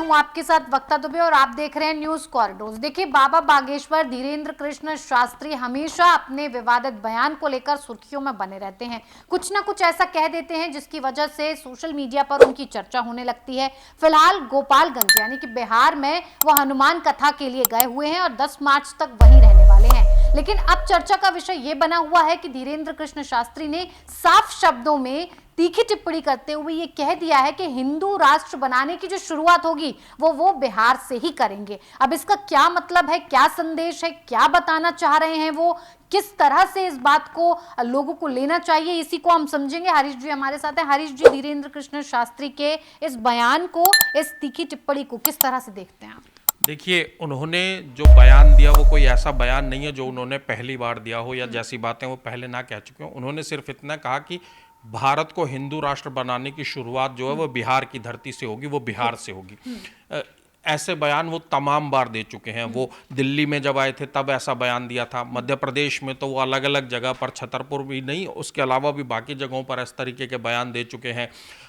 हूं आपके साथ वक्ता दुबे और आप देख रहे हैं न्यूज कॉरिडोर। देखिए, बाबा बागेश्वर धीरेन्द्र कृष्ण शास्त्री हमेशा अपने विवादित बयान को लेकर सुर्खियों में बने रहते हैं। कुछ ना कुछ ऐसा कह देते हैं जिसकी वजह से सोशल मीडिया पर उनकी चर्चा होने लगती है। फिलहाल गोपालगंज यानी कि बिहार में वो हनुमान कथा के लिए गए हुए हैं और 10 मार्च तक वहीं रहने वाले हैं। लेकिन अब चर्चा का विषय यह बना हुआ है कि धीरेन्द्र कृष्ण शास्त्री ने साफ शब्दों में तीखी टिप्पणी करते हुए ये कह दिया है कि हिंदू राष्ट्र बनाने की जो शुरुआत होगी वो बिहार से ही करेंगे। अब इसका क्या मतलब है, क्या संदेश है, क्या बताना चाह रहे हैं, वो किस तरह से इस बात को लोगों को लेना चाहिए, इसी को हम समझेंगे। हरीश जी हमारे साथ हैं। हरीश जी, धीरेन्द्र कृष्ण शास्त्री के इस बयान को, इस तीखी टिप्पणी को किस तरह से देखते हैं आप? देखिए, उन्होंने जो बयान दिया वो कोई ऐसा बयान नहीं है जो उन्होंने पहली बार दिया हो या जैसी बातें वो पहले ना कह चुके हो। उन्होंने सिर्फ इतना कहा कि भारत को हिंदू राष्ट्र बनाने की शुरुआत जो है वो बिहार की धरती से होगी, वो बिहार से होगी। ऐसे बयान वो तमाम बार दे चुके हैं। वो दिल्ली में जब आए थे तब ऐसा बयान दिया था, मध्य प्रदेश में तो वो अलग अलग जगह पर, छतरपुर भी नहीं, उसके अलावा भी बाकी जगहों पर इस तरीके के बयान दे चुके हैं।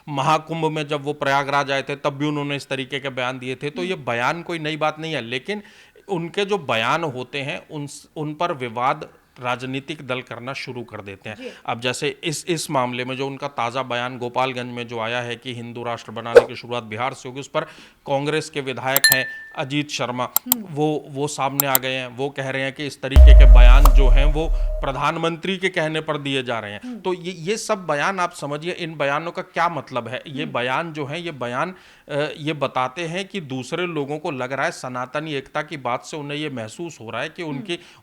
महाकुंभ में जब वो प्रयागराज आए थे तब भी उन्होंने इस तरीके के बयान दिए थे। तो ये बयान कोई नई बात नहीं है, लेकिन उनके जो बयान होते हैं उन पर विवाद राजनीतिक दल करना शुरू कर देते हैं। अब जैसे इस मामले में जो उनका ताज़ा बयान गोपालगंज में जो आया है कि हिंदू राष्ट्र बनाने की शुरुआत बिहार से होगी, उस पर कांग्रेस के विधायक हैं अजीत शर्मा, वो सामने आ गए हैं। वो कह रहे हैं कि इस तरीके के बयान जो हैं वो प्रधानमंत्री के कहने पर दिए जा रहे हैं। तो ये सब बयान आप समझिए, इन बयानों का क्या मतलब है। ये बयान जो है, ये बयान ये बताते हैं कि दूसरे लोगों को लग रहा है सनातनी एकता की बात से उन्हें ये महसूस हो रहा है कि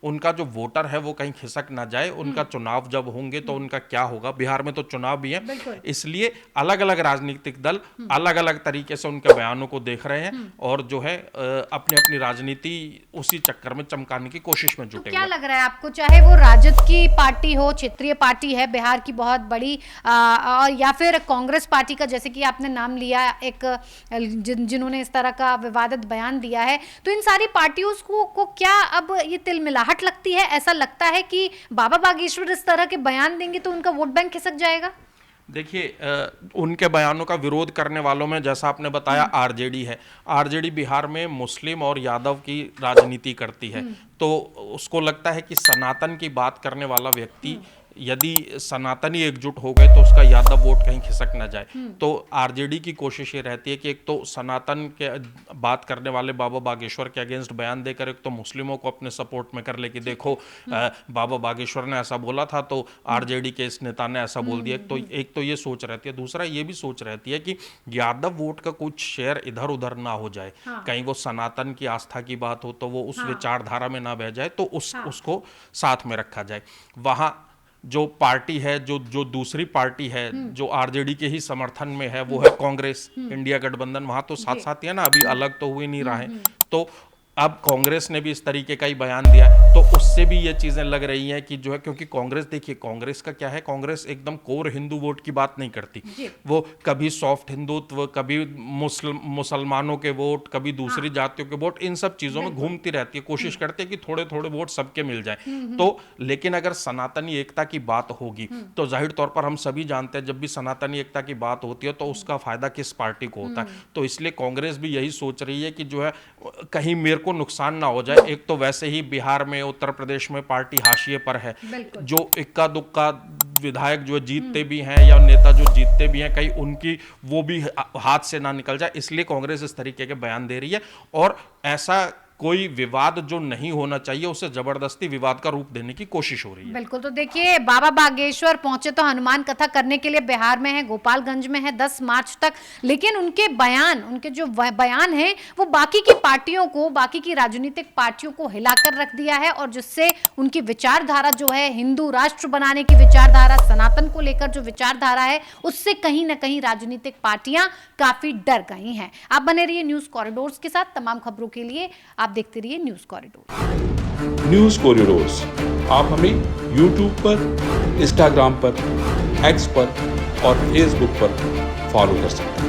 उनका जो वोटर है वो कहीं खिसक ना जाए। उनका चुनाव जब होंगे तो उनका क्या होगा। बिहार में तो चुनाव भी है, इसलिए अलग अलग राजनीतिक दल अलग अलग तरीके से उनके बयानों को देख रहे हैं और जो है अपनी अपनी राजनीति उसी चक्कर में चमकाने की कोशिश में जुटे हुए। क्या लग रहा है आपको, चाहे वो राजद की पार्टी हो, क्षेत्रीय पार्टी है बिहार की बहुत बड़ी, और या फिर कांग्रेस पार्टी का, जैसे कि आपने नाम लिया एक जिन्होंने इस तरह का विवादित बयान दिया है, तो इन सारी पार्टियों को क्या अब ये तिलमिलाहट लगती है? ऐसा लगता है कि बाबा बागेश्वर इस तरह के बयान देंगे तो उनका वोट बैंक खिसक जाएगा? देखिए, उनके बयानों का विरोध करने वालों में जैसा आपने बताया आरजेडी है। आरजेडी बिहार में मुस्लिम और यादव की राजनीति करती है, तो उसको लगता है कि सनातन की बात करने वाला व्यक्ति यदि सनातनी एकजुट हो गए तो उसका यादव वोट कहीं खिसक ना जाए। तो आरजेडी की कोशिश ये रहती है कि एक तो सनातन के बात करने वाले बाबा बागेश्वर के अगेंस्ट बयान देकर एक तो मुस्लिमों को अपने सपोर्ट में कर ले कि देखो बाबा बागेश्वर ने ऐसा बोला था तो आरजेडी के इस नेता ने ऐसा बोल दिया। एक तो ये सोच रहती है। दूसरा ये भी सोच रहती है कि यादव वोट का कुछ शेयर इधर उधर ना हो जाए, कहीं वो सनातन की आस्था की बात हो तो वो उस विचारधारा में ना बह जाए, तो उसको साथ में रखा जाए। वहां जो पार्टी है, जो दूसरी पार्टी है जो आरजेडी के ही समर्थन में है, वो है कांग्रेस, इंडिया गठबंधन। वहां तो साथ साथ ही है ना, अभी अलग तो हुए नहीं रहा है। तो अब कांग्रेस ने भी इस तरीके का ही बयान दिया, तो उससे भी ये चीज़ें लग रही हैं कि जो है, क्योंकि कांग्रेस, देखिए कांग्रेस का क्या है, कांग्रेस एकदम कोर हिंदू वोट की बात नहीं करती। वो कभी सॉफ्ट हिंदुत्व, कभी मुसलमानों के वोट, कभी दूसरी जातियों के वोट, इन सब चीज़ों में घूमती रहती है। कोशिश करती है कि थोड़े थोड़े वोट सबके मिल जाए। तो लेकिन अगर सनातनी एकता की बात होगी तो जाहिर तौर पर हम सभी जानते हैं जब भी सनातनी एकता की बात होती है तो उसका फायदा किस पार्टी को होता है। तो इसलिए कांग्रेस भी यही सोच रही है कि जो है कहीं मेरे को नुकसान ना हो जाए। एक तो वैसे ही बिहार में, उत्तर प्रदेश में पार्टी हाशिए पर है, जो इक्का दुक्का विधायक जो जीतते भी हैं या नेता जो जीतते भी हैं, कहीं उनकी वो भी हाथ से ना निकल जाए, इसलिए कांग्रेस इस तरीके के बयान दे रही है। और ऐसा कोई विवाद जो नहीं होना चाहिए उसे जबरदस्ती विवाद का रूप देने की कोशिश हो रही है। बिल्कुल। तो देखिए, बाबा बागेश्वर पहुंचे तो हनुमान कथा करने के लिए बिहार में है, गोपालगंज में है 10 मार्च तक, लेकिन उनके जो बयान है वो बाकी की पार्टियों को, बाकी की राजनीतिक पार्टियों को हिलाकर रख दिया है, और जिससे उनकी विचारधारा जो है, हिंदू राष्ट्र बनाने की विचारधारा, सनातन को लेकर जो विचारधारा है, उससे कहीं ना कहीं राजनीतिक पार्टियां काफी डर गई हैं। आप बने रहिए न्यूज कॉरिडोर्स के साथ। तमाम खबरों के लिए आप देखते रहिए न्यूज कॉरिडोर। न्यूज कॉरिडोर्स आप हमें यूट्यूब पर, इंस्टाग्राम पर, एक्स पर और फेसबुक पर फॉलो कर सकते हैं।